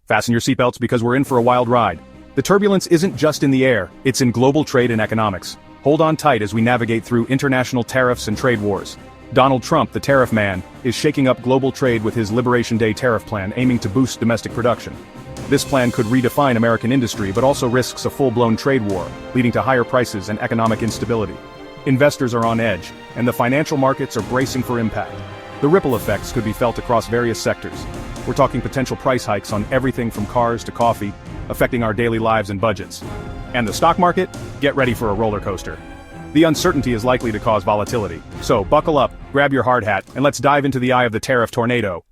Fasten your seatbelts because we're in for a wild ride. The turbulence isn't just in the air, it's in global trade and economics. Hold on tight as we navigate through international tariffs and trade wars. Donald Trump, the tariff man, is shaking up global trade with his Liberation Day tariff plan aiming to boost domestic production. This plan could redefine American industry but also risks a full-blown trade war, leading to higher prices and economic instability. Investors are on edge, and the financial markets are bracing for impact. The ripple effects could be felt across various sectors. We're talking potential price hikes on everything from cars to coffee, affecting our daily lives and budgets. And the stock market? Get ready for a roller coaster. The uncertainty is likely to cause volatility. So buckle up, grab your hard hat, and let's dive into the eye of the tariff tornado.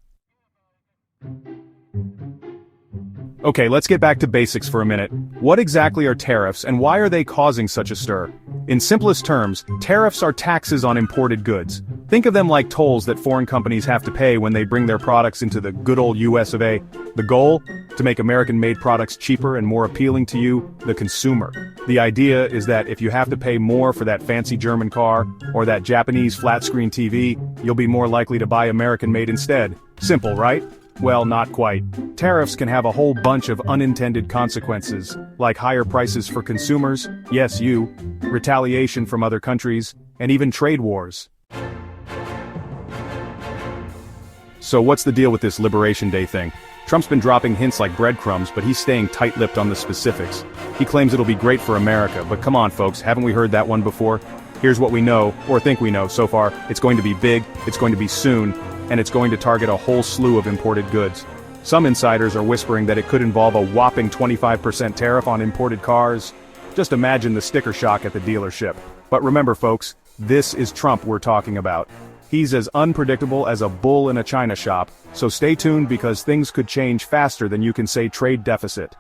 Okay, let's get back to basics for a minute. What exactly are tariffs and why are they causing such a stir? In simplest terms, tariffs are taxes on imported goods. Think of them like tolls that foreign companies have to pay when they bring their products into the good old US of A. The goal? To make American-made products cheaper and more appealing to you, the consumer. The idea is that if you have to pay more for that fancy German car, or that Japanese flat-screen TV, you'll be more likely to buy American-made instead. Simple, right? Well, not quite. Tariffs can have a whole bunch of unintended consequences, like higher prices for consumers, yes you, retaliation from other countries, and even trade wars. So what's the deal with this Liberation Day thing? Trump's been dropping hints like breadcrumbs, but he's staying tight-lipped on the specifics. He claims it'll be great for America, but come on folks, haven't we heard that one before? Here's what we know, or think we know so far. It's going to be big, it's going to be soon, and it's going to target a whole slew of imported goods. Some insiders are whispering that it could involve a whopping 25% tariff on imported cars. Just imagine the sticker shock at the dealership. But remember folks, this is Trump we're talking about. He's as unpredictable as a bull in a china shop, so stay tuned because things could change faster than you can say trade deficit.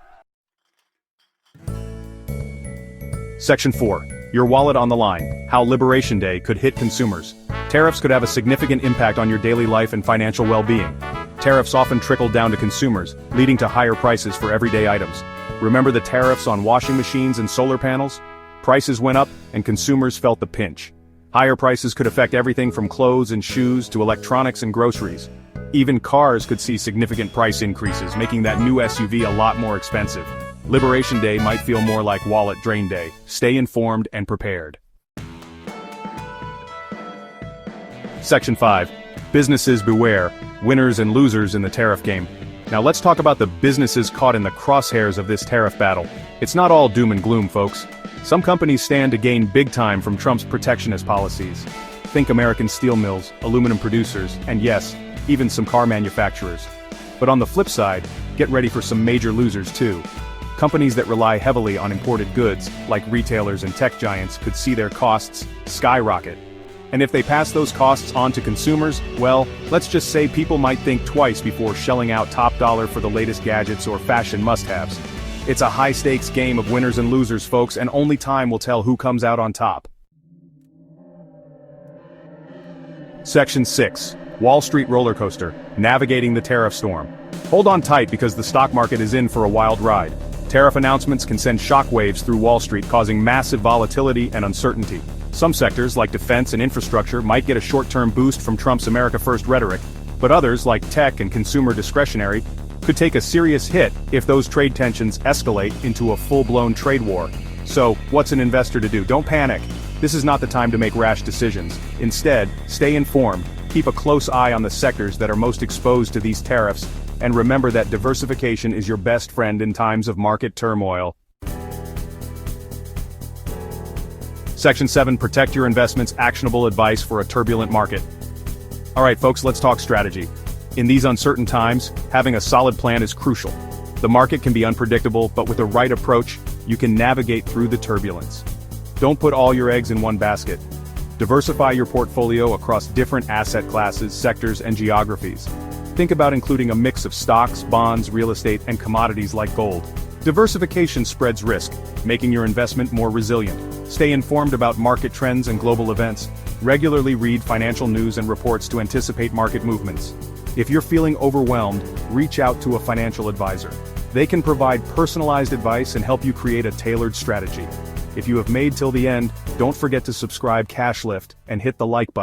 Section 4. Your wallet on the line. How Liberation Day could hit consumers. Tariffs could have a significant impact on your daily life and financial well-being. Tariffs often trickle down to consumers, leading to higher prices for everyday items. Remember the tariffs on washing machines and solar panels? Prices went up, and consumers felt the pinch. Higher prices could affect everything from clothes and shoes to electronics and groceries. Even cars could see significant price increases, making that new SUV a lot more expensive. Liberation Day might feel more like wallet drain day. Stay informed and prepared. Section 5. Businesses beware, winners and losers in the tariff game. Now let's talk about the businesses caught in the crosshairs of this tariff battle. It's not all doom and gloom, folks. Some companies stand to gain big time from Trump's protectionist policies. Think American steel mills, aluminum producers, and yes, even some car manufacturers. But on the flip side, get ready for some major losers too. Companies that rely heavily on imported goods, like retailers and tech giants, could see their costs skyrocket. And if they pass those costs on to consumers, well, let's just say people might think twice before shelling out top dollar for the latest gadgets or fashion must-haves. It's a high-stakes game of winners and losers, folks, and only time will tell who comes out on top. Section 6. Wall Street roller coaster, navigating the tariff storm. Hold on tight because the stock market is in for a wild ride. Tariff announcements can send shockwaves through Wall Street, causing massive volatility and uncertainty. Some sectors, like defense and infrastructure, might get a short-term boost from Trump's America First rhetoric, but others, like tech and consumer discretionary, could take a serious hit if those trade tensions escalate into a full-blown trade war. So, what's an investor to do? Don't panic. This is not the time to make rash decisions. Instead, stay informed, keep a close eye on the sectors that are most exposed to these tariffs, and remember that diversification is your best friend in times of market turmoil. Section 7. Protect your investments. Actionable advice for a turbulent market. Alright folks, let's talk strategy. In these uncertain times, having a solid plan is crucial. The market can be unpredictable, but with the right approach, you can navigate through the turbulence. Don't put all your eggs in one basket. Diversify your portfolio across different asset classes, sectors, and geographies. Think about including a mix of stocks, bonds, real estate, and commodities like gold. Diversification spreads risk, making your investment more resilient. Stay informed about market trends and global events. Regularly read financial news and reports to anticipate market movements. If you're feeling overwhelmed, reach out to a financial advisor. They can provide personalized advice and help you create a tailored strategy. If you have made till the end, don't forget to subscribe Cash Lift and hit the like button.